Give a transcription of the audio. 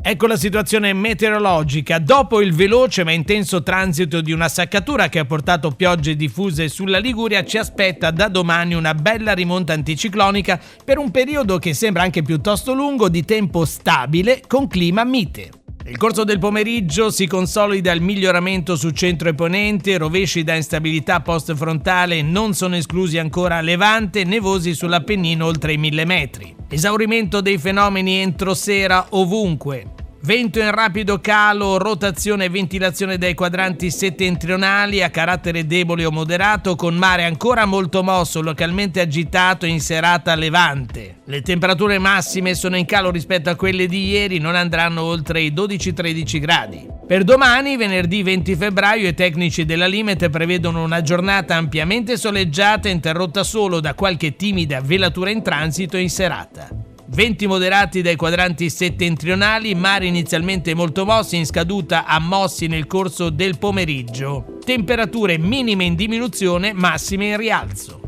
Ecco la situazione meteorologica. Dopo il veloce ma intenso transito di una saccatura che ha portato piogge diffuse sulla Liguria, ci aspetta da domani una bella rimonta anticiclonica per un periodo che sembra anche piuttosto lungo, di tempo stabile con clima mite. Nel corso del pomeriggio si consolida il miglioramento su centro e ponente, rovesci da instabilità post-frontale non sono esclusi ancora a Levante, nevosi sull'Appennino oltre i 1000 metri. Esaurimento dei fenomeni entro sera ovunque. Vento in rapido calo, rotazione e ventilazione dai quadranti settentrionali a carattere debole o moderato, con mare ancora molto mosso, localmente agitato in serata a Levante. Le temperature massime sono in calo rispetto a quelle di ieri, non andranno oltre i 12-13 gradi. Per domani, venerdì 20 febbraio, i tecnici della Limit prevedono una giornata ampiamente soleggiata, interrotta solo da qualche timida velatura in transito in serata. Venti moderati dai quadranti settentrionali, mare inizialmente molto mossi, in scaduta a mossi nel corso del pomeriggio. Temperature minime in diminuzione, massime in rialzo.